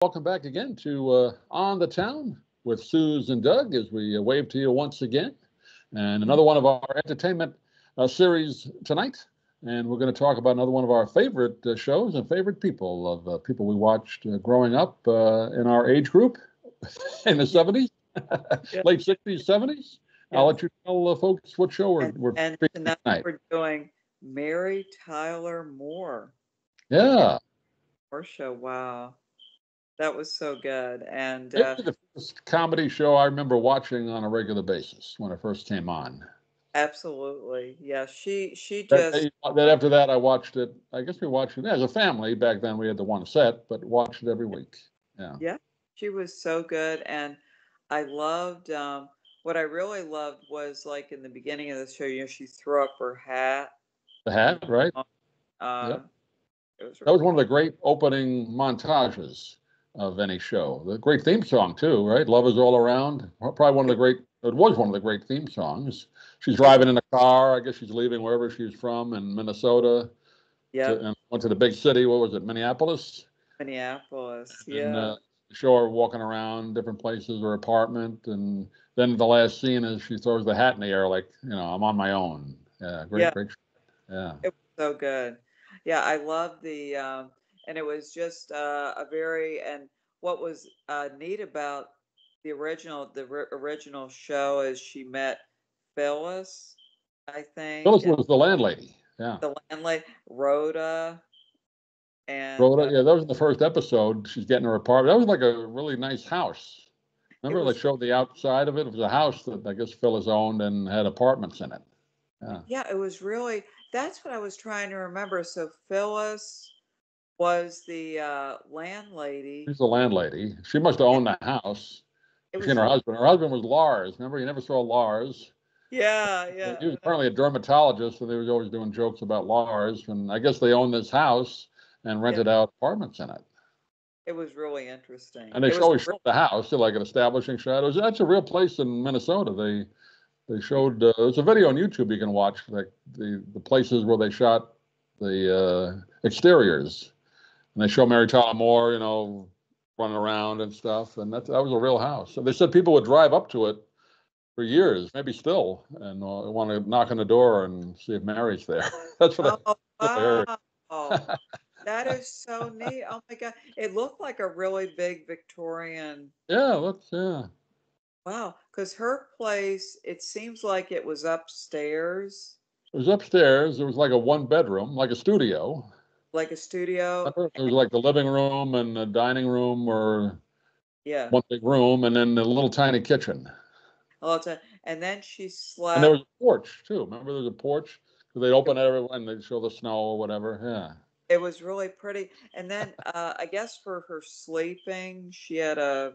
Welcome back again to On the Town with Suz and Doug as we wave to you once again. And another one of our entertainment series tonight. And we're going to talk about another one of our favorite shows and favorite people of people we watched growing up in our age group in the 70s, Yeah. late 60s, 70s. I'll let you tell folks what show we're And featuring tonight. we're doing Mary Tyler Moore. Yeah. Moore show. Wow. That was so good. And Maybe the first comedy show I remember watching on a regular basis when it first came on. absolutely. Yeah, she That, just that after that, I watched it. I guess we watched it as a family. Back then, we had the one set, but watched it every week. Yeah. yeah, she was so good. And I loved what I really loved was like in the beginning of the show, she threw up her hat The and hat, right? uh Yep. it was That was really one of the great opening montages of any show. The great theme song, too, right? Love is All Around. Probably one of the great, it was one of the great theme songs. She's it was driving in a car. I guess she's leaving wherever she's from in Minnesota yep, and went to the big city. What was it, Minneapolis? Minneapolis. And Yeah. show her walking around different places, her apartment, and then the last scene is she throws the hat in the air, like I'm on my own. Yeah, Yeah. great, yeah. It was so good. Yeah, I love the and it was just a very and what was neat about the original show is she met Phyllis, I think, Phyllis and was the landlady. Yeah, the landlady Rhoda and Rhoda. Yeah, that was in the first episode. She's getting her apartment. That was like a really nice house. it Remember, they was showed the outside of it. It was a house that I guess Phyllis owned and had apartments in it. Yeah, yeah, it was really that's what I was trying to remember. So Phyllis was the landlady. she's the landlady. She must have And owned the house. it She and was her really husband. Her husband was Lars. Remember, you never saw Lars. yeah, He was yeah. apparently a dermatologist, and they was always doing jokes about Lars. And I guess they owned this house and Yeah, rented out apartments in it. it was really interesting. And they It was always showed the house, like an establishing shadows. That's a real place in Minnesota. They showed there's a video on YouTube you can watch, like the places where they shot the exteriors, and they show Mary Tyler Moore, running around and stuff. And that was a real house. And they said people would drive up to it for years, maybe still, and want to knock on the door and see if Mary's there. That's what oh, I heard. wow. That is so neat. Oh my God. It looked like a really big Victorian. Yeah, yeah. Wow. Because her place, it seems like it was upstairs, It was upstairs. It was like a one bedroom, like a studio. like a studio. Remember? It was like the living room and the dining room, or Yeah. one big room, and then a little tiny kitchen. All the time. And then she And there slept. was a porch too. Remember, there was a porch because they'd It, open everyone, they'd show the snow or whatever. Yeah. it was really pretty. And then I guess for her sleeping, she had a,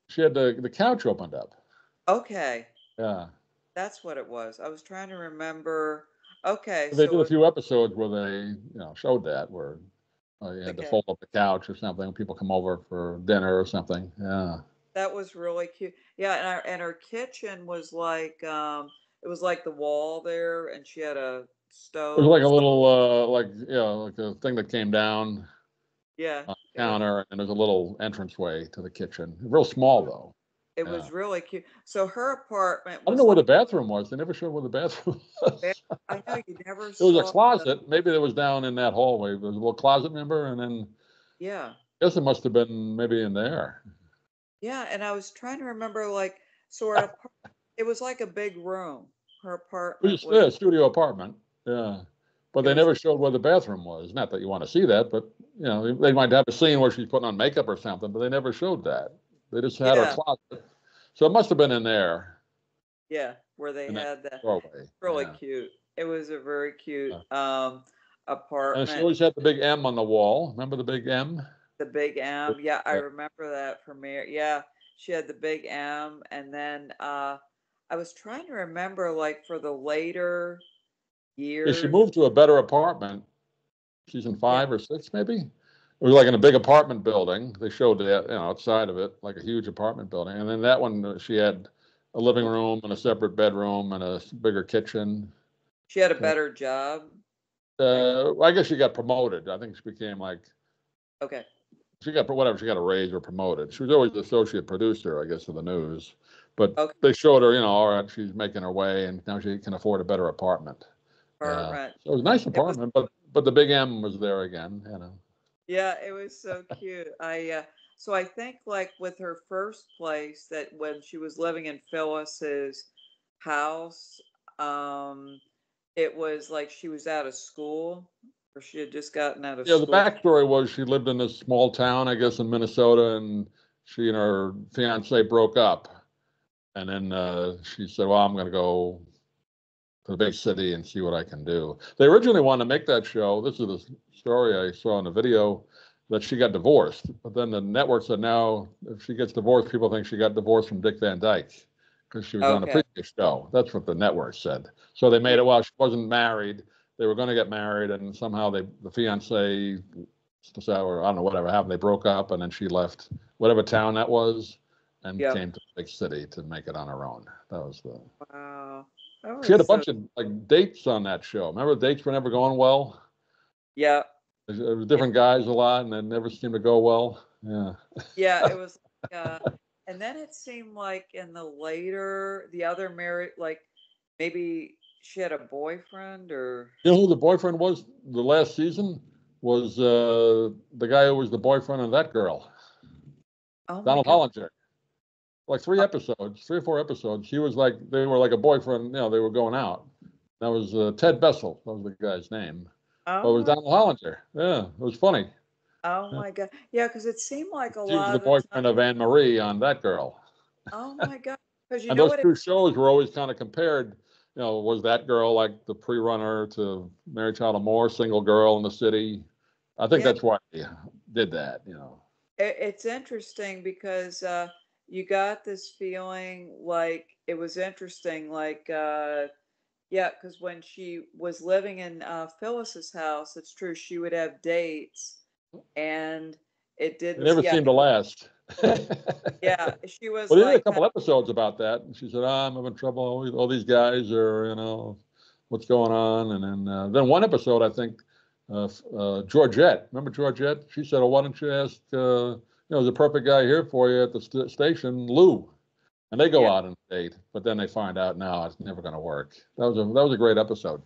She had the couch opened up. okay, Yeah. that's what it was. I was trying to remember. Okay. They did So a it, few episodes where they, showed that where you had to okay. fold up the couch or something when people come over for dinner or something. Yeah. That was really cute. Yeah, and her kitchen was like it was like the wall there and she had a It was like stove. a little, like a thing that came down Yeah, on the it was counter, and there's a little entranceway to the kitchen. Real small though. it Yeah. was really cute. So her apartment I don't know was where like the bathroom was. They never showed where the bathroom there. was. I know you never It was a saw the closet. Maybe it was down in that hallway. There was a little closet, remember? And then yeah. I guess it must have been maybe in there. Yeah, and I was trying to remember like so her it was like a big room. Her It apartment was was a studio apartment. Yeah. But it they was never showed where the bathroom was. Not that you want to see that, but they might have a scene where she's putting on makeup or something, but they never showed that. They just had her yeah, closet. So it must have been in there yeah, where they in that had that doorway. really Yeah. cute. It was a very cute Yeah. And she apartment. always had the big M on the wall. Remember the big M? The big M, yeah, I Yeah. remember that from Mary. Yeah, she had the big M, and then I was trying to remember, like for the later Yeah, she years. moved to a better apartment, season Yeah, 5 or 6, maybe. It was like in a big apartment building. They showed that, outside of it, like a huge apartment building. And then that one, she had a living room and a separate bedroom and a bigger kitchen. she had a So, better job. I I guess she got promoted. I think she became like okay, she got whatever, she got a raise or promoted. She was always the associate producer, I guess, of the news. But Okay. they showed her, all right, she's making her way, and now she can afford a better apartment. Yeah, Apartment. so it was a nice It was, apartment, but the big M was there again. yeah, it was so cute. So I think like with her first place that when she was living in Phyllis's house, it was like she was out of school or she had just gotten out of Yeah, the school. backstory was she lived in this small town, I guess, in Minnesota, and she and her fiance broke up. And then she said, well, I'm going to go to the big city and see what I can do. They originally wanted to make that show. This is the story I saw in the video, that she got divorced. But then the network said, now, if she gets divorced, people think she got divorced from Dick Van Dyke because she was on a Okay. previous show. That's what the network said. So they made it, well, she wasn't married. They were going to get married, and somehow the fiance, or I don't know, whatever happened, they broke up, and then she left whatever town that was and Yeah. came to the big city to make it on her own. That was the. Wow. That She had a was so, bunch of like dates on that show. Remember, dates were never going well. yeah. There was different guys a lot, and they never seemed to go well. Yeah. Yeah, it was and then it seemed like in the other married, like maybe she had a boyfriend or You know who the boyfriend was the last season? Was the guy who was the boyfriend of that girl, oh my Donald God. Hollinger. Like 3 episodes, 3 or 4 episodes. He was like, they were like a boyfriend. They were going out. That was Ted Bessel. That was the guy's name. But it Oh was my, Donald Hollinger. Yeah, it was funny. oh Yeah. my God. Yeah, because it seemed like a He was lot the of the time. boyfriend of Anne Marie on that girl. Oh my God. Because you And know those what it, two shows were always kind of compared. Was that girl like the pre-runner to Mary Tyler Moore, single girl in the city? I think yeah, that's why they did that. it's interesting because you got this feeling like it was interesting, like yeah, because when she was living in Phyllis's house, it's true, she would have dates and it They didn't, never yeah, seemed to last. yeah, she was Well, they did a like, couple episodes about that, and she said, I'm having trouble. All these guys are, what's going on? And then one episode, I think, Georgette. Remember Georgette? She said, "Oh, why don't you ask, there's a perfect guy here for you at the station, Lou." And they go yeah, out on a date, but then they find out, no, it's never going to work. That was a great episode.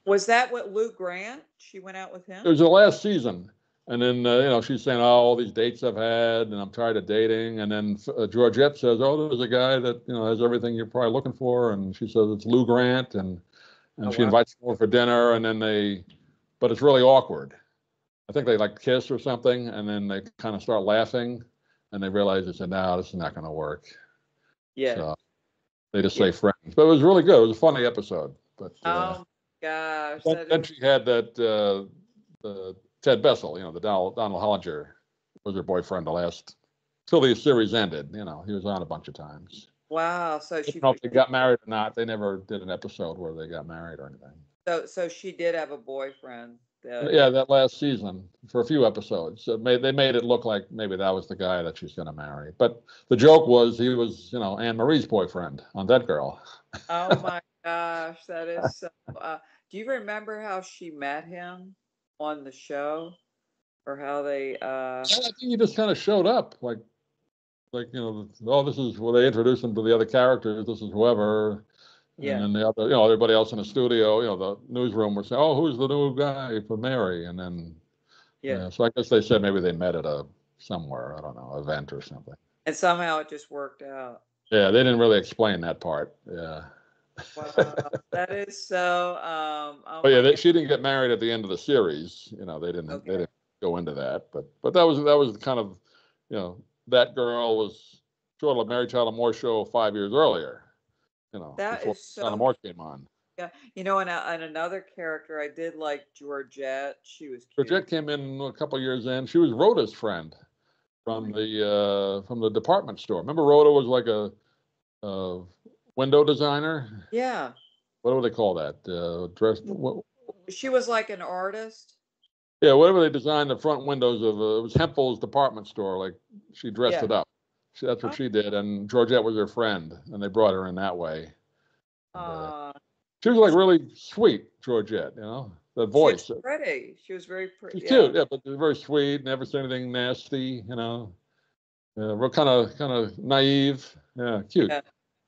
was that what Lou Grant? She went out with It him? was the last season. And then, she's saying, oh, all these dates I've had, and I'm tired of dating. And then Georgette says, oh, there's a guy that, has everything you're probably looking for. And she says, it's Lou Grant. And Oh, she wow. invites him over for dinner. And then but it's really awkward. I think they like kiss or something. And then they kind of start laughing. And they realize, they said, no, this is not going to work. Yeah, So they just yeah. say friends. But it was really good. It was a funny episode. But Oh my gosh, then she had that Ted Bessel, the Donald Hollinger was her boyfriend till the series ended. He was on a bunch of times. wow. So I don't know if they got married or not. They never did an episode where they got married or anything. so she did have a boyfriend. Yeah, that last season for a few episodes, they made it look like maybe that was the guy that she's going to marry. But the joke was he was, Anne Marie's boyfriend on that girl. Oh my gosh, that is so. Do you remember how she met him on the show, or how they? I think he just kind of showed up, oh, this is where they introduced him to the other characters. This is whoever, and Yeah, then the other, everybody else in the studio, the newsroom would say, oh, who's the new guy for Mary? And then, yeah, so I guess they said maybe they met at somewhere, I don't know, event or something. and somehow it just worked out. Yeah, they didn't really explain that part. Yeah. Wow, that is so. Oh But yeah, my God. she didn't get married at the end of the series. They Okay. didn't go into that. But that was kind of, that girl was sort of a Mary Tyler Moore show 5 years earlier. That Before is Tyler so. Moore came on. Yeah, and another character I did like Georgette. She was cute. Bridget came in a couple of years in. She was Rhoda's friend Oh from my. the department store. Remember, Rhoda was like a window designer. Yeah, What do they call that? Dress. she was like an artist. Yeah, whatever they designed the front windows of. It was Hempel's department store. Like she dressed Yeah. it up. That's what Oh, she did, and Georgette was her friend, and they brought her in that way. And, uh, she was like really sweet, Georgette. the She was voice. pretty. She was very pretty. She's Yeah. cute, yeah, but very sweet. Never said anything nasty. Real kind of naive. Yeah, cute. Yeah.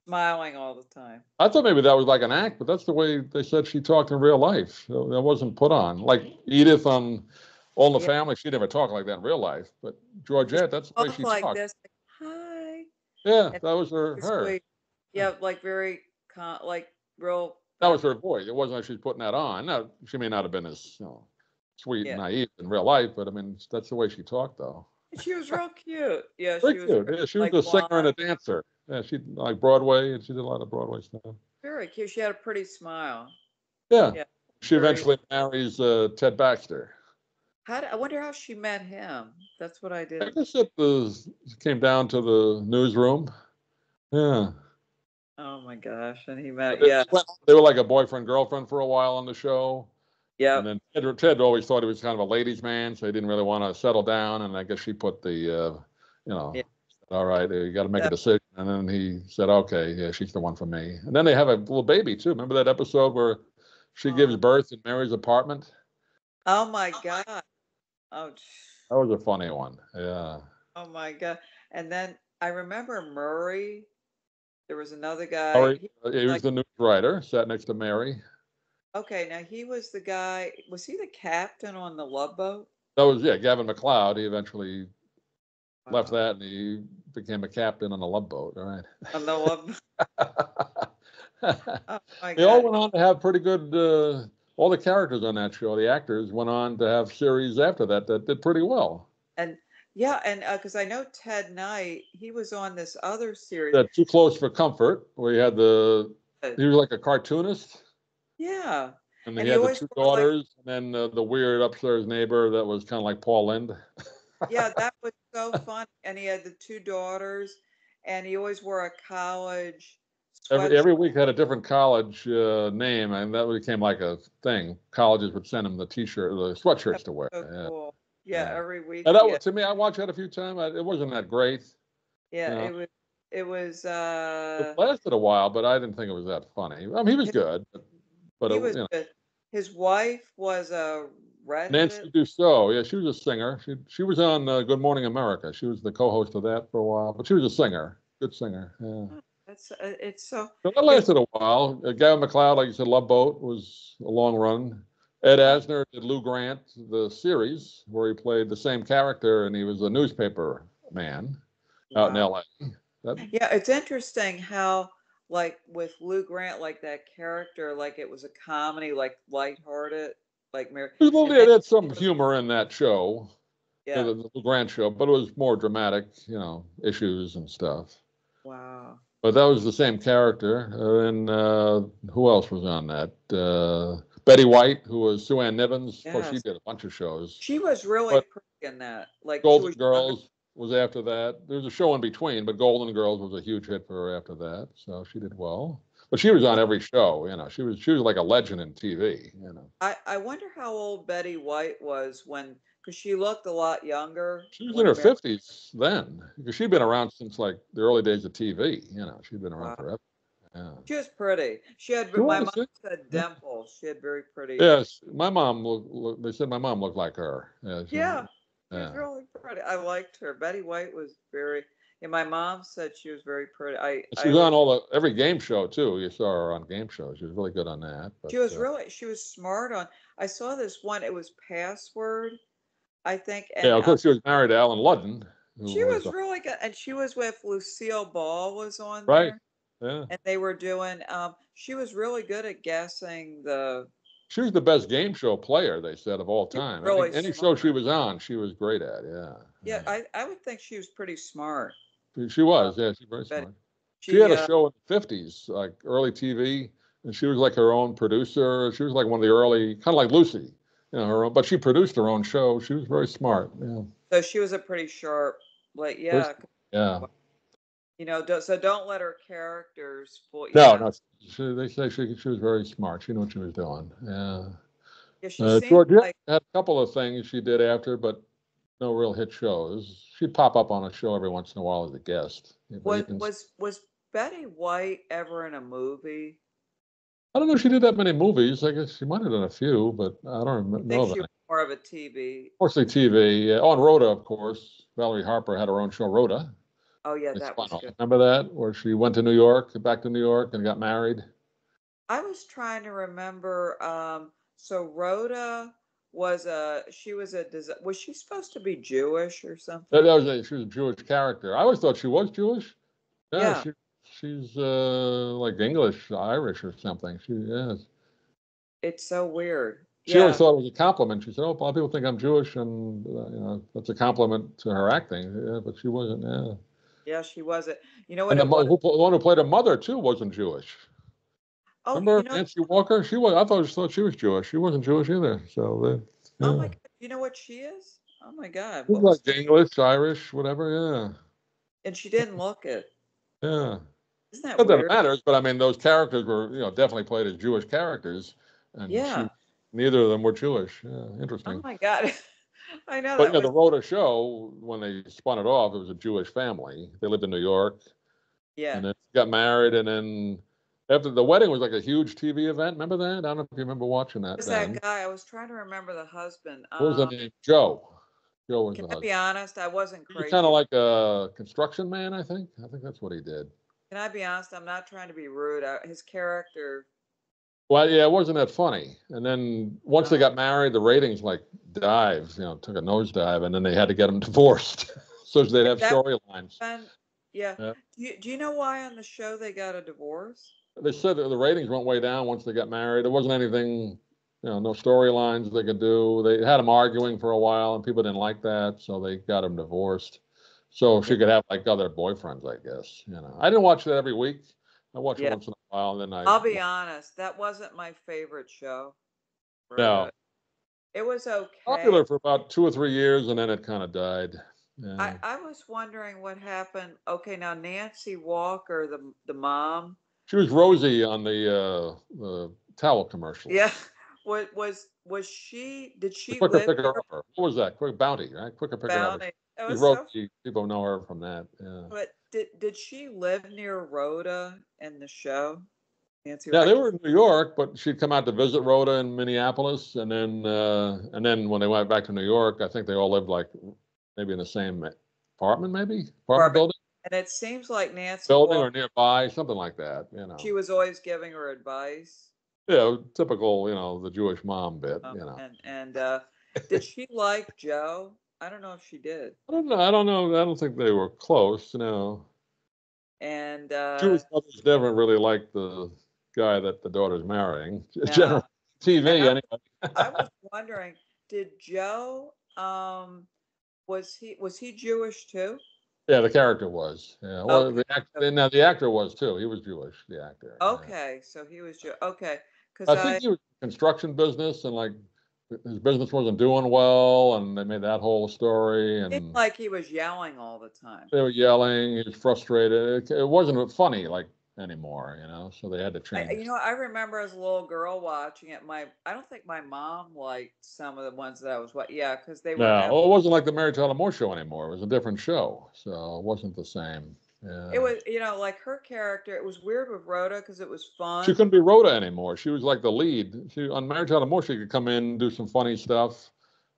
Smiling all the time. I thought maybe that was like an act, but that's the way they said she talked in real life. So that wasn't put on. Like Edith on All in the Yeah. Family, she never talked like that in real life. But Georgette, that's the way Talk she like talked. this, like, hi. Yeah, And that was her. sweet. Yeah, like very like real That was her voice. It wasn't like she's putting that on. Now, she may not have been as sweet and yeah. naive in real life, but I mean, that's the way she talked, though. She was real cute. Yeah, Very she was cute. very, Yeah, she was like a singer and blonde. a dancer. Yeah, she like Broadway, and she did a lot of Broadway stuff. Very cute. She had a pretty smile. Yeah, Yeah. she Very. eventually marries Ted Baxter. I wonder how she met him. That's what I I didn't. guess it came down to the newsroom. Yeah. Oh my gosh. And he met. They, Yeah. they were like a boyfriend girlfriend for a while on the show. And Yep. then Ted always thought he was kind of a ladies' man, so he didn't really want to settle down. And I guess she put Yeah. all right, you got to make a Yeah. decision. And then he said, okay, yeah, she's the one for me. And then they have a little baby too. Remember that episode where she gives birth in Mary's apartment? Oh my God. Oh. That was a funny one. Yeah. Oh my God. And then I remember Murray. There was another All guy. right. He was Like, the news writer, sat next to Mary. okay, now he was the guy. Was he the captain on the Love Boat? That was, yeah, Gavin McLeod. He eventually left Wow. that and he became a captain on a Love Boat. All right. On the Love Oh my They all God. went on to have pretty good. All the characters on that show, the actors, went on to have series after that did pretty well. And yeah, and because I know Ted Knight, he was on this other series. That Too Close for Comfort, where he had he was like a cartoonist, Yeah. and And he he had the always two wore like, daughters, and then the weird upstairs neighbor that was kind of like Paul Lynde. yeah, that was so fun. And he had the two daughters, and he always wore a college sweatshirt. Every week had a different college name, and that became like a thing. Colleges would send him the T-shirt, the sweatshirts to wear. So Yeah, cool. Yeah, yeah. every week And he had, to me, I watched that a few times. It wasn't that great. yeah, You know, it was it lasted a while, but I didn't think it was that funny. I mean, he was his, good, but he was you know, good. His wife was a redheaded. Nancy Dussault, yeah, she was a singer. She was on Good Morning America. She was the co-host of that for a while, but she was a singer, good singer. Yeah. Oh, that's it's so So that it lasted a while. Gavin McLeod, like you said, Love Boat was a long run. Ed was Asner did Lou Grant, the series, where he played the same character, and he was a newspaper man out in wow. L.A. That, Yeah, it's interesting how, like, with Lou Grant, like that character, like it was a comedy, like lighthearted, like Mary, well, and yeah, then there's some humor in that show, yeah, the Lou Grant show, but it was more dramatic, issues and stuff. wow, But that was the same character. And who else was on that? Betty White, who was Sue Ann Nivens. Of course, she yes, did a bunch of shows. she was really But pretty in that. Like she Golden was younger. Girls was after that. There's a show in between, but Golden Girls was a huge hit for her after that. So she did well. But she was on every show. She was like a legend in TV. I wonder how old Betty White was when, because she looked a lot younger She was in when her Mary. 50s then, because she'd been around since like the early days of TV. She'd been around Wow, forever. Yeah. she was pretty. She had She my mom was. Yeah. said Yeah. dimples. She had very pretty. Yes, my mom they said my mom looked like her. Yeah, Yeah, she was yeah. really pretty. I liked her. Betty White was very. And my mom said she was very pretty. She I was always. on every game show too. You saw her on game shows. She was really good on that. But She was smart on. I saw this one. It was Password, I think, yeah, and of course she was married to Alan Ludden, who she was was really good. And she was with Lucille Ball was on right. there, Yeah, and they were doing. She was really good at guessing the. she was the best game show player, they said, of all She was time. really Any show she smart. was on, she was great at. Yeah, Yeah, yeah. I would think she was pretty smart. She Uh, was. Yeah, she's very but smart. She she had a show in the 50s, like early TV, and she was like her own producer. She was like one of the early, kind of like Lucy, her own, but she produced her own show. She was very smart. Yeah. so she was a pretty sharp. Like Very yeah, smart. Yeah. so don't let her characters fool. No, no. They say she was very smart. She knew what she was doing. Yeah. Yeah, she seemed Georgia like. had a couple of things she did after, but no real hit shows. She'd pop up on a show every once in a while as a guest. Yeah, but you Was can, was was Betty White ever in a movie? I don't know if she did that many movies. I guess she might have done a few, but I don't I know think of she any. was more of a TV. Mostly TV. Yeah. On Rhoda, of course. Valerie Harper had her own show, Rhoda. Oh yeah, They that spun was off. good. Remember that? Where she went to New York, back to New York, and got married. I was trying to remember. So Rhoda she was was she supposed to be Jewish or something? She was a Jewish character. I always thought she was Jewish. Yeah, Yeah, she's like English, Irish, or something. She is. it's so weird. She always Yeah, thought it was a compliment. She said, "Oh, a lot of people think I'm Jewish, and that's a compliment to her acting." Yeah, but she wasn't. Yeah, yeah, she wasn't. You know what and it was? the one who played her mother too wasn't Jewish. Oh, Remember Nancy Walker? She was. I thought she was Jewish. She wasn't Jewish either. So, oh my yeah, God, you know what she is? Oh my God, she was what was? like English, Irish, whatever. And she didn't look it. Yeah, yeah. Isn't that Not that it weird? matters, but I mean, those characters were, definitely played as Jewish characters, and Yeah. neither of them were Jewish. Yeah, Oh interesting. my God, I know But that was. the Rhoda show, when they spun it off, it was a Jewish family. They lived in New York, Yeah. and then got married, and then after the wedding was like a huge TV event. Remember that? I don't know if you remember watching that Was that then. guy? I was trying to remember the husband. What was the name? Joe. Joe was Can the I be husband. honest? I wasn't He was kind crazy of about. like a construction man, I think. I think that's what he did. Can I be honest? I'm not trying to be rude. His character. Well, yeah, it wasn't that funny. And then once they Uh, got married, the ratings like dived, took a nosedive, and then they had to get them divorced so they'd have that storylines. one. Yeah. Yeah. Do you know why on the show they got a divorce? They said that the ratings went way down once they got married. There wasn't anything, no storylines they could do. They had them arguing for a while, and people didn't like that, so they got them divorced. So Yeah. she could have like other boyfriends, I guess. I didn't watch that every week. I watch it Yeah. once in a while, and then I I'll be honest. That wasn't my favorite show. no Rhoda. It was okay. popular for about 2 or 3 years, and then it kind of died. Yeah. I was wondering what happened. Okay, now Nancy Walker, the mom. She was Rosie on the towel commercials. Yeah. Was she? Did The she Quicker live Picker near Upper. What was that? Quick Bounty, right? Quicker Picker Upper. Bounty? It She's was so. Rosie. People know her from that. Yeah. But did she live near Rhoda in the show? Nancy, Yeah, they were in New York, but she'd come out to visit Rhoda in Minneapolis, and then when they went back to New York, I think they all lived like maybe in the same apartment, maybe apartment Barbara, building, and it seems like Nancy building Walker. or nearby, something like that. She was always giving her advice. Yeah, typical, the Jewish mom bit. Did she like Joe? I don't know if she did. I don't know. I don't know. I don't think they were close. And Jewish mothers never really like the guy that the daughter's marrying. no, General TV, and I anyway. was wondering, did Joe was he Jewish too? Yeah, the character was. Yeah, well, Okay. the actor was too. He was Jewish. The actor. Yeah. Okay, so he was okay, because I think he was in construction business, and like his business wasn't doing well, and they made that whole story, seemed and like he was yelling all the time. they were yelling. He was frustrated. It wasn't funny like anymore, so they had to I, change. I remember as a little girl watching it. I don't think my mom liked some of the ones that I was yeah, because they were No, well, it wasn't like the Mary Tyler Moore Show anymore. It was a different show, so it wasn't the same. it Yeah. was like her character. It was weird with Rhoda because it was She fun. couldn't be Rhoda anymore. She was like the lead. On Mary Tyler Moore, she could come in, do some funny stuff,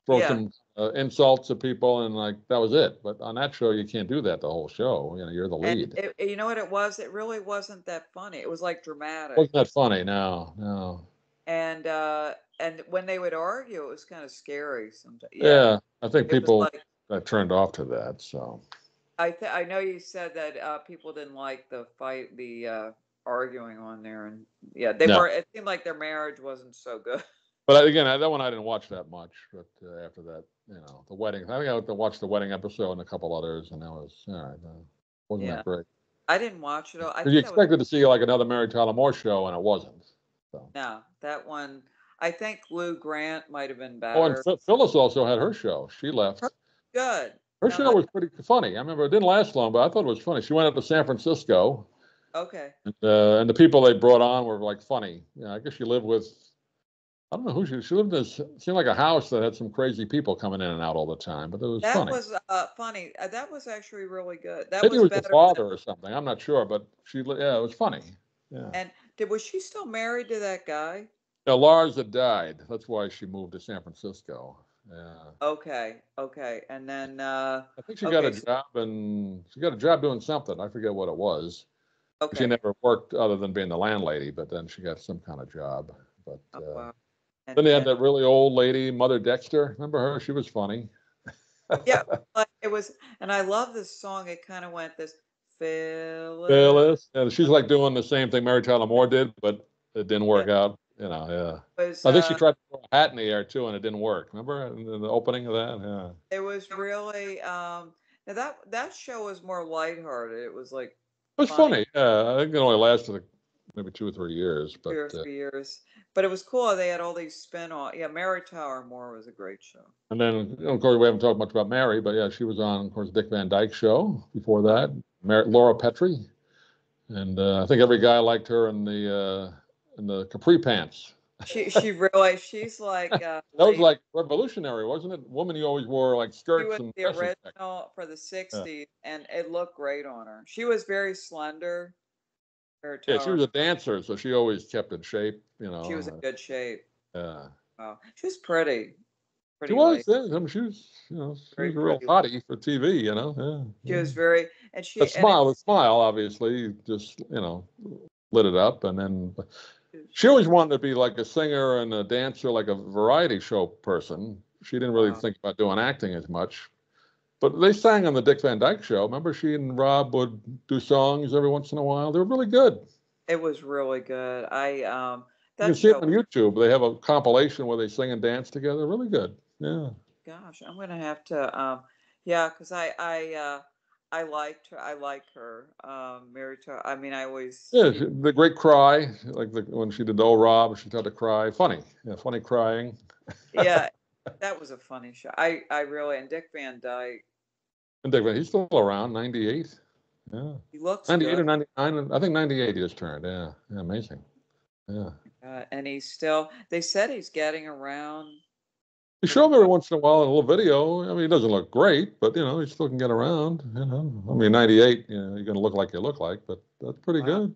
throw Yeah, some insults at people, and like that was it. But on that show, you can't do that the whole show. You're the and lead. you know what it was? It really wasn't that funny. It was like dramatic. Wasn't that funny? No, no. And when they would argue, it was kind of scary sometimes. Yeah, Yeah, I think it was people like got turned off to that. So I know you said that people didn't like the fight, the arguing on there, and yeah, they no. were. It seemed like their marriage wasn't so good. But again, that one I didn't watch that much. But after that, the wedding. I think I watched the wedding episode and a couple others, and that was all right. Wasn't Yeah, that great? I didn't watch it all. I Because you think that was expected to see like another Mary Tyler Moore show, and it wasn't. So. no that one. I think Lou Grant might have been Oh, and better. Phyllis also had her show. She Her- left. Good. Her Now show that was pretty funny. I remember it didn't last long, but I thought it was funny. She went up to San Francisco, okay. and the people they brought on were like funny. I guess she lived with, I don't know who she lived in. This seemed like a house that had some crazy people coming in and out all the time, but it was That funny. was funny. That was actually really good. That Maybe it was was the better than father or something. I'm not sure, but it was funny. Yeah. And was she still married to that guy? Now, Lars had died. That's why she moved to San Francisco. Yeah. Okay, okay. And then I think she got a okay, job and she got a job doing something. I forget what it was. She okay. never worked other than being the landlady, but then she got some kind of job. But Oh, wow. then they had And that really old lady, Mother Dexter. Remember her? She was funny. yeah, but it was, and I love this song. It kind of went this Phyllis Phyllis. And she's like doing the same thing Mary Tyler Moore did, but it didn't work out. Yeah. was I think she tried to throw a hat in the air too, and it didn't work. Remember in the opening of that? Yeah. it was really now that show was more lighthearted. It was like It was funny funny. Yeah, I think it only lasted like, maybe 2 or 3 years, but 2 or 3 years, but it was cool. They had all these spin-off. Yeah, Mary Tower Moore was a great show. and then of course we haven't talked much about Mary, but yeah, she was on, of course, Dick Van Dyke Show before Oh, that. Laura Petrie, and I think every guy liked her in the capri pants. she really she's like That was late. like revolutionary, wasn't it? Woman, you always wore like She skirts was and the dresses. Back original for the then. 60s, and it looked great on her. She was very slender. Her Yeah, she tower. was a dancer, so she always kept in shape. She was in good shape. Yeah. Wow. She was pretty, She pretty was. late, Yeah, I mean, she very was a real pretty. hottie for TV. She Yeah. was very, and The she, and smile, the it's, smile, obviously, just lit it up, and then she always wanted to be like a singer and a dancer, like a variety show person. She didn't really wow. think about doing acting as much. But they sang on the Dick Van Dyke Show. Remember, she and Rob would do songs every once in a while. They were really good. It was really good. You can That see it show, on YouTube. They have a compilation where they sing and dance together. Really good. Yeah. gosh, I'm gonna have to, yeah, because I liked her. I like her. Mary to, I mean, I always, Yeah, she, the great cry, like when she did "Oh Rob," she tried to cry. Funny, yeah, funny crying. yeah, that was a funny show. I really, and Dick Van Dyke, And Dick, he's still around, 98. Yeah, he looks 98 or good. 99. I think 98 he just turned. Yeah, amazing. Yeah, And he's still, they said he's getting around he pretty showed me every much. once in a while in a little video. I mean, he doesn't look great, but he still can get around. I mean, 98. You're gonna look like you look like, but that's pretty Wow. good.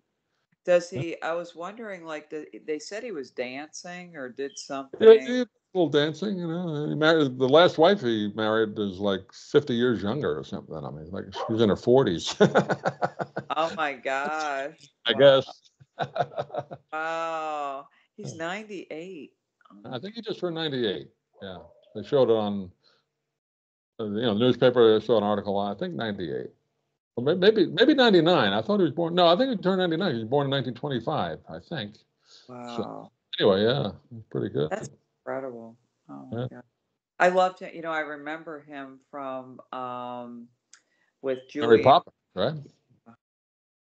Does he, I was wondering, like, they said he was dancing or did Yeah, something. he did a little dancing. He married the last wife he married is like 50 years younger or something. I mean, like she was in her 40s. Oh my gosh. I Wow. guess. Wow. He's 98. Oh my I think he just turned 98. Yeah, they showed it on the newspaper. I saw an article on I think 98. Well, maybe 99. I thought he was born. No, I think he turned 99. He was born in 1925. I think. So wow. anyway, yeah, it's pretty good. That's incredible. Oh my Yeah. God. I loved him. I remember him from with Mary Julie. Poppins, right?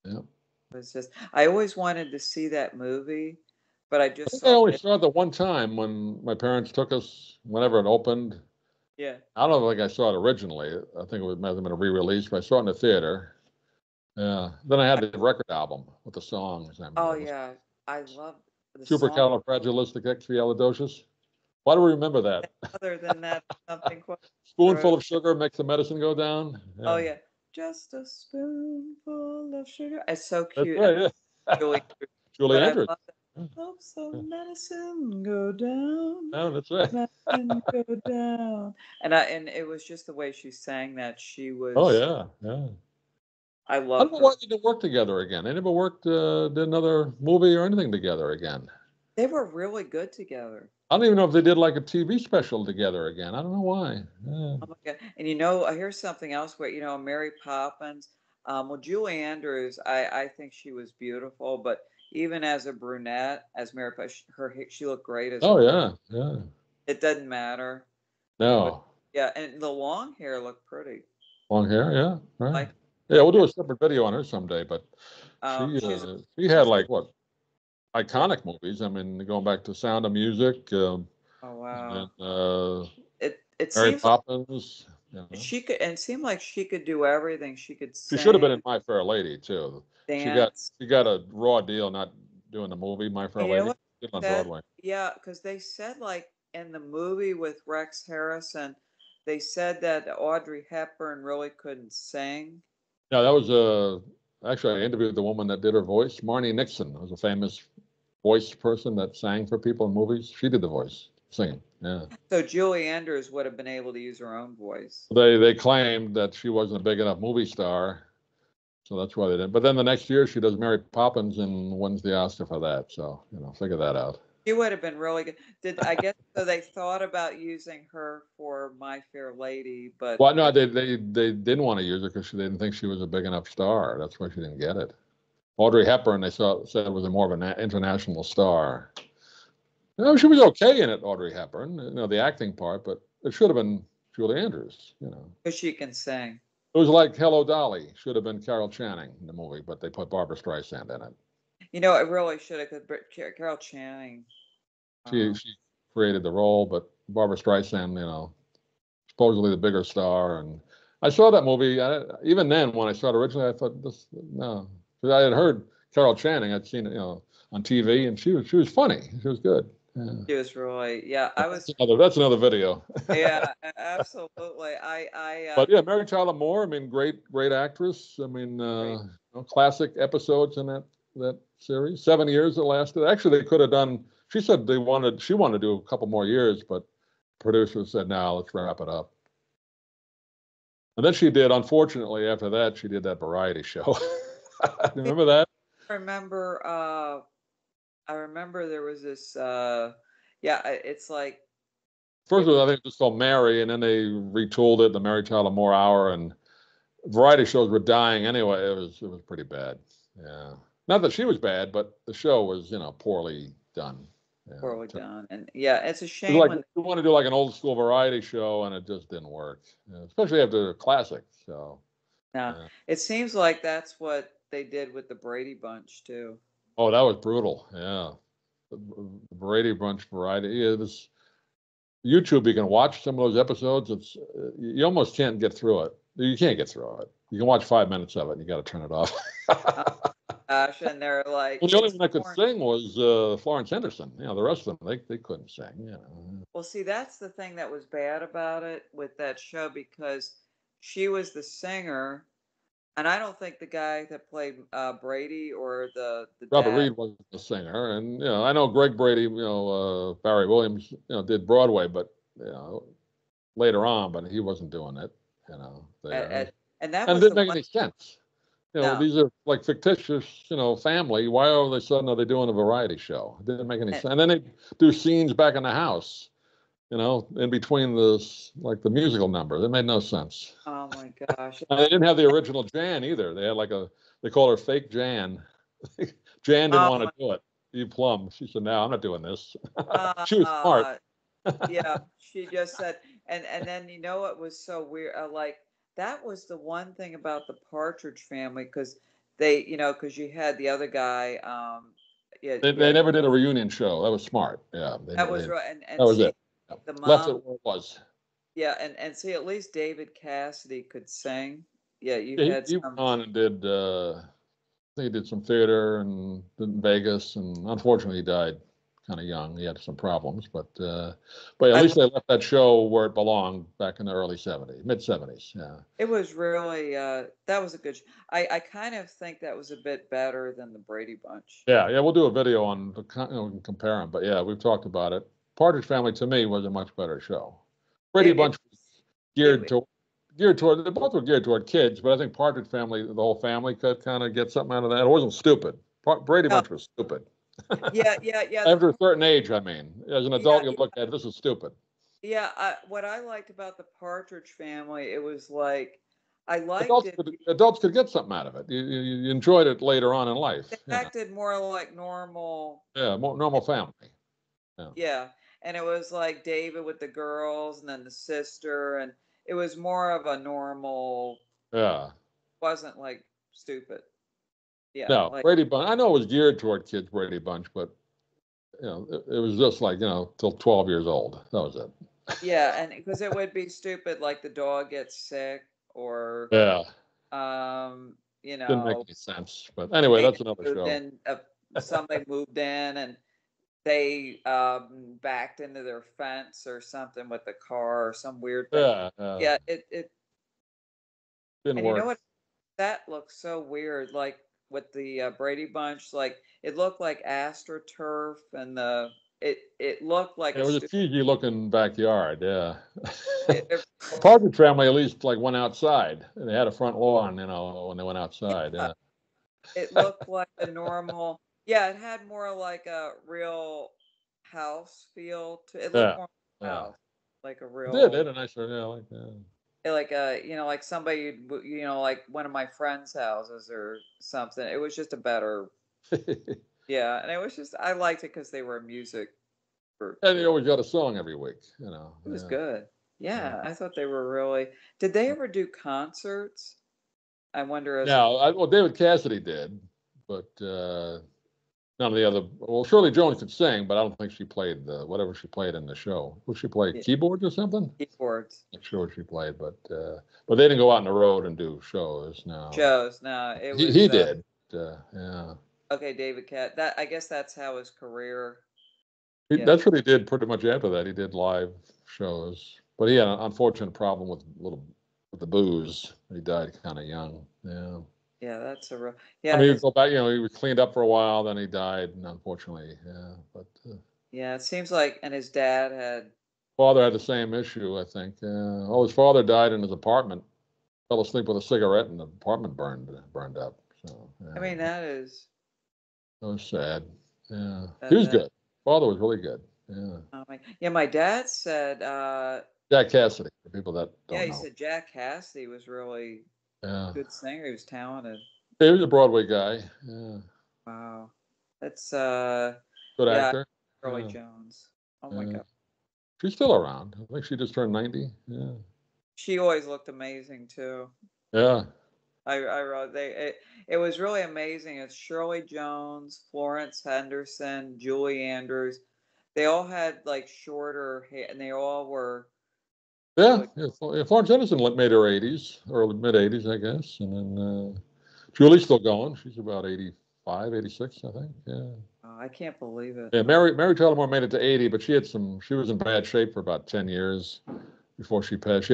Yeah. It was just I always wanted to see that movie, but I I just think I saw only it. saw it the one time when my parents took us, whenever it opened. Yeah. I don't think I saw it originally. I think might have been a re-release, but I saw it in the theater. Yeah. Then I had the record album with the songs. I Oh remember it was yeah. I love the song. Supercalifragilisticexpialidocious. Why do we remember that? Other than that, something quite Spoonful gross. of sugar makes the medicine go down. Oh Yeah, yeah. Just a spoonful of sugar. It's so that's cute. And right. Yeah. Julie, Julie but I Andrews. love it. Yeah, Helps the medicine go down. yeah, that's right. Medicine go down. And it was just the way she sang that. She Oh was yeah. I I don't love know her. why they didn't work together again. They never did another movie or anything together again. They were really good together. I don't even know if they did like a TV special together again. I don't know why. Yeah. Oh my God. And here's something else where, Mary Poppins, well, Julie Andrews, I think she was beautiful, but even as a brunette, as Mary Poppins, she looked great as a Oh brunette. yeah. It doesn't matter. But No. yeah, and the long hair looked pretty. Long hair, yeah, right. Like Yeah, we'll do that. a separate video on her someday, but She's she had she's like what iconic movies. I mean, going back to Sound of Music, oh and then wow. It Mary seems like Poppins. she could and it seemed like she could do everything. She could She should have sing, been in My Fair Lady too. She got dance. she got a raw deal not doing the movie My Fair And you know Lady. what She did it on they said? Broadway. Yeah, because they said like in the movie with Rex Harrison, they said that Audrey Hepburn really couldn't sing. Yeah, that was Actually, I interviewed the woman that did her voice. Marnie Nixon was a famous voice person that sang for people in movies. She did the voice, singing. Yeah. So Julie Andrews would have been able to use her own voice. They claimed that she wasn't a big enough movie star, so that's why they didn't. But then the next year she does Mary Poppins and wins the Oscar for that. So figure that out. She would have been really good. I guess so they thought about using her for My Fair Lady, but Well, no, they didn't want to use her because they didn't think she was a big enough star. That's why she didn't get it. Audrey Hepburn, they said was more of an international star. She was okay in it, Audrey Hepburn, the acting part, but it should have been Julie Andrews, because she can sing. It was like Hello, Dolly. Should have been Carol Channing in the movie, but they put Barbara Streisand in it. It really should have, because Carol Channing. She created the role, but Barbara Streisand, supposedly the bigger star. And I saw that movie. Even then, when I saw it originally, I thought, no. Because I had heard Carol Channing. I'd seen it, on TV, and she was funny. She was good. Yeah. She was really, yeah. That's another video. Yeah, absolutely. But yeah, Mary Tyler Moore. I mean, great actress. I mean, classic episodes in that series. 7 years it lasted. Actually, they could have done. She said she wanted to do a couple more years, but producers said, "No, let's wrap it up." And then she did. Unfortunately, after that, she did that variety show. Remember that? I remember there was this. It's like. First of all, I think it was called Mary, and then they retooled it, the Mary Tyler Moore Hour, and variety shows were dying anyway. It was pretty bad. Yeah, not that she was bad, but the show was poorly done. Yeah. Poorly done, and yeah, it's a shame. Like you want to do like an old school variety show, and it just didn't work, especially after a classic. So. Yeah, it seems like that's what they did with the Brady Bunch too. Oh, that was brutal. Yeah, the Brady Bunch variety. Yeah, this YouTube, you can watch some of those episodes. You almost can't get through it. You can't get through it. You can watch 5 minutes of it, and you got to turn it off. Gosh, and they're like. Well, the only one that could sing was Florence Henderson. The rest of them they couldn't sing. Well, see, that's the thing that was bad about it with that show, because she was the singer, and I don't think the guy that played Brady or the Robert dad. Reed was the singer, and I know Greg Brady, Barry Williams, did Broadway, but later on, but he wasn't doing it. And that it didn't make any sense. No. These are like fictitious, family. Why all of a sudden are they doing a variety show? It didn't make any sense. And then they do scenes back in the house, in between the musical number. That made no sense. Oh my gosh. And they didn't have the original Jan either. They had they call her fake Jan. Jan didn't want to do it. Eve Plum. She said, "No, I'm not doing this." She was smart. Yeah, she just said, and then what was so weird? That was the one thing about the Partridge Family, because because you had the other guy. They never did a reunion show. That was smart. Yeah, that was right. And that was see, it. the mom left it where it was. Yeah, and see, at least David Cassidy could sing. Yeah, He went on and did. I think he did some theater and in Vegas, and unfortunately, he died kind of young. He had some problems, but at least they left that show where it belonged back in the early '70s, mid '70s. Yeah, it was really that was a good show. I kind of think that was a bit better than the Brady Bunch. Yeah, we'll do a video on we can compare them, but yeah, we've talked about it. Partridge Family to me was a much better show. Brady Bunch was geared toward. They both were geared toward kids, but I think Partridge Family, the whole family could kind of get something out of that. It wasn't stupid. Brady Bunch was stupid. Yeah. After a certain age, I mean, as an adult, you look at it, this is stupid. Yeah, what I liked about the Partridge Family, it was like I liked adults could get something out of it. You enjoyed it later on in life. They acted more like normal. Yeah, more normal family. Yeah, and it was like David with the girls, and then the sister, and it was more of a normal. Yeah. Wasn't like stupid. Yeah. No, Brady Bunch. I know it was geared toward kids, Brady Bunch, but it was just like till 12 years old. That was it. Yeah, and because it would be stupid, like the dog gets sick, or didn't make any sense. But anyway, that's another show. Then somebody moved in and they backed into their fence or something with the car or some weird thing. Yeah. It didn't work. That looks so weird, like with the Brady Bunch. Like it looked like AstroTurf, and it looked like It a was a stupid. cheesy looking backyard, yeah. It, A Partridge Family at least like went outside. They had a front lawn, when they went outside. yeah, Yeah, it looked like a normal. Yeah, it had more like a real house feel to it. Looked yeah, more like a yeah. house, like a It did. They real, had a nice, yeah, like that. like a like somebody like one of my friends' houses or something. It was just a better, yeah, and it was just I liked it because they were a music group And you too. always got a song every week. It was Yeah, good. yeah. Yeah, I thought they were really. Did they ever do concerts? I wonder as a. Now, well, David Cassidy did, but none of the other. Well, Shirley Jones could sing, but I don't think she played whatever she played in the show. Would she play Yeah, keyboards or something? keyboards Not sure what she played, but they didn't go out on the road and do shows. No, shows. No, it was he did. Yeah, okay. David Cat. That I guess that's how his career. Yeah, that's what he did pretty much after that. He did live shows, but he had an unfortunate problem with the booze. He died kind of young. Yeah. yeah. That's a real. I Yeah, mean, he'd his. go back, he was cleaned up for a while, then he died, and unfortunately, yeah. But Yeah, it seems like, and his dad had. father had the same issue, I think. Oh, his father died in his apartment, fell asleep with a cigarette, and the apartment burned up. So, I yeah, mean, that is that was sad. Yeah, he that was that. good. Father was really good. Yeah, Oh my. Yeah, my dad said. Jack Cassidy, for people that Yeah, don't he know. said Jack Cassidy was really Yeah, good singer. He was talented. he was a Broadway guy. Yeah, Wow. That's good yeah, actor. Shirley Yeah, Jones. Oh my yeah. God. She's still around. I think she just turned 90. Yeah, She always looked amazing too. yeah. I wrote it was really amazing. It's Shirley Jones, Florence Henderson, Julie Andrews. They all had like shorter hair and they all were Yeah, really yeah, Florence Henderson made her 80s, early mid 80s, I guess, and then Julie's still going. She's about 85, 86, I think. Yeah, I can't believe it. yeah. Mary Tyler Moore made it to 80, but she was in bad shape for about 10 years before she passed. She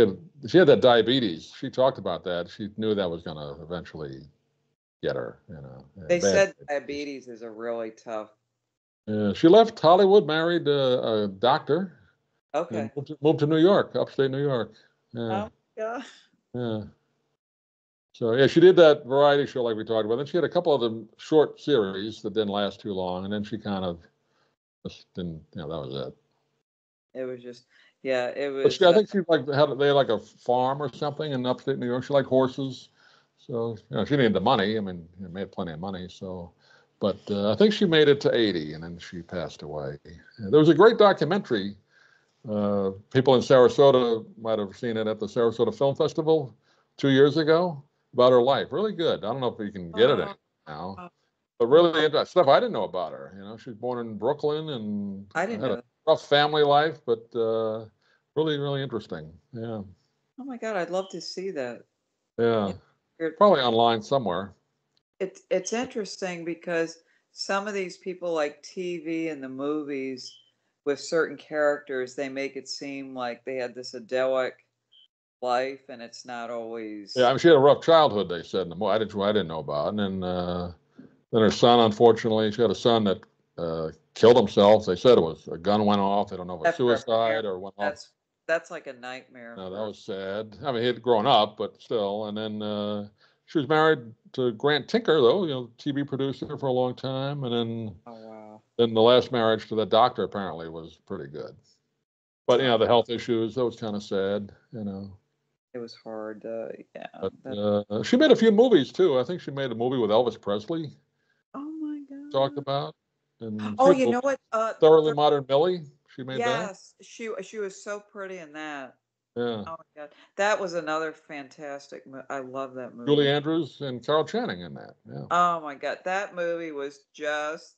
had that diabetes. She talked about that. She knew that was going to eventually get her. They Bad said diabetes. diabetes is a really tough. Yeah, she left Hollywood, married a doctor, and Okay. moved to New York, upstate New York. Yeah, Oh my God. yeah. So yeah, she did that variety show like we talked about. Then she had a couple of them short series that didn't last too long, and then she kind of just didn't. That was it. It was just yeah, it But was I think she they had like a farm or something in upstate New York. She liked horses, so she needed the money. I mean, made plenty of money. So, but I think she made it to 80, and then she passed away. There was a great documentary. People in Sarasota might have seen it at the Sarasota Film Festival 2 years ago about her life. Really good. I don't know if you can get it oh, anywhere now, oh, but really interesting stuff I didn't know about her. She was born in Brooklyn and I didn't had know a that. rough family life, but really, really interesting. Yeah, Oh my God, I'd love to see that. yeah. Yeah. You're- Probably online somewhere. It's interesting because some of these people like TV and the movies with certain characters, they make it seem like they had this idyllic life and it's not Yeah, I always mean, she had a rough childhood. They said in the movie. I didn't know about, and then her son, unfortunately, she had a son that killed himself. They said it was a gun went off. They don't know if it was that for a suicide parent. or went off. That's like a nightmare No, that for was sad. I mean, he had grown up, but still. And then she was married to Grant Tinker, though, TV producer for a long time. And oh wow. then the last marriage to the doctor apparently was pretty good. But Oh, the health issues, that was kind of sad. it was hard. Yeah. But That, she made a few movies too. I think she made a movie with Elvis Presley. oh my Talked God. about, and Oh, few you know movies. what? Thoroughly Modern Millie. She made that. Yes, she was so pretty in that. Yeah. Oh my God. That was another fantastic I love that Julie movie. Andrews and Carol Channing in that. Yeah. Oh my God. That movie was just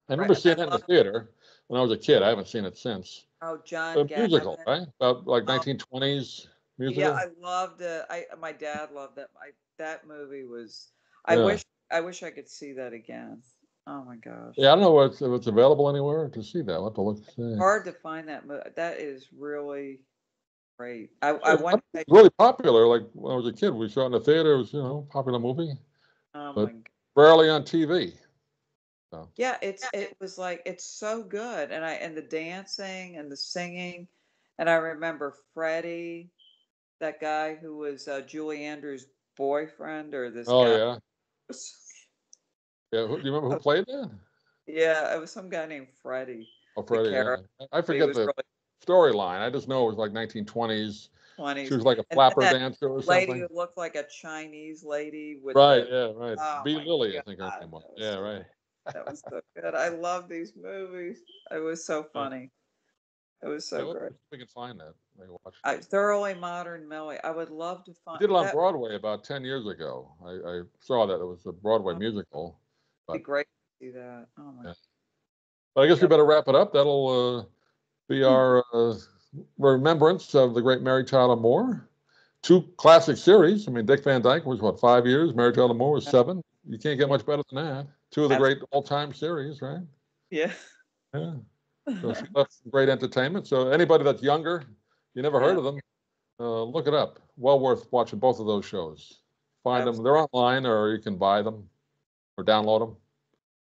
I right. remember And I seeing that in the love theater when I was a kid. I haven't seen it since. John A musical, Gavin. right? About like Oh 1920s yeah, musical. I loved it. My dad loved that. That movie was I Yeah. wish I wish I could see that again. Oh my gosh. Yeah, I don't know if it's available anywhere to see that. I'll have to look. See. Hard to find that that is really great. I Yeah, want it to. was really popular. Like when I was a kid, we saw it in the theater. It was, popular movie, Oh but my God. rarely on TV. So, Yeah, it was like it's so good, and the dancing and the singing, and I remember Freddie, that guy who was Julie Andrews' boyfriend, or this oh guy. yeah, yeah. Do you remember who played that? Yeah, it was some guy named Freddie, Oh, the Freddie. Yeah, character. I He forget was the really storyline. I just know it was like 1920s. She 20s. was like a And then flapper that dancer or lady something. who looked like a Chinese lady with Right. the, Yeah. Right. oh B. my Lily, I God, think her name was. that was Yeah. so, Right. that was so good. I love these movies. It was so Yeah. funny. It was Yeah, so let's see great. if we can find that. Maybe watch it. Thoroughly Modern Millie. I would love to We find did it on that. Broadway about 10 years ago. I saw that it was a Broadway Would musical, be but great to see that. Oh my yeah. But I guess we God. better wrap it up. That'll be our remembrance of the great Mary Tyler Moore. Two classic series. I mean, Dick Van Dyke was what, 5 years? Mary Tyler Moore was 7. You can't get Yeah. much better than that. Two of the great all-time series, right? Yeah. Yeah. So she left some great entertainment. So anybody that's younger, you never heard Yeah. of them, look it up. Well worth watching both of those shows. Find them. They're online, or you can buy them or download them.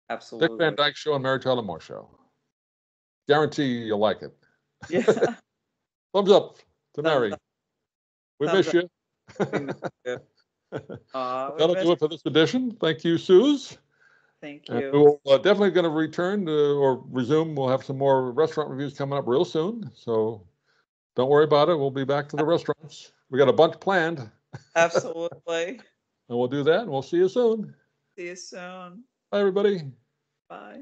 Dick Van Absolutely. Dyke Show and Mary Tyler Moore Show. Guarantee you'll like it. Yeah. Thumbs up to Thumbs Mary. up. We Thumbs miss up. you. We miss you. We That'll miss. do it for this edition. Thank you, Suz. Thank And you. we will definitely going to return to, or resume. We'll have some more restaurant reviews coming up real soon. So don't worry about it. We'll be back to the restaurants. We got a bunch planned, and Absolutely. we'll do that. And we'll see you soon. See you soon. Bye, everybody. Bye.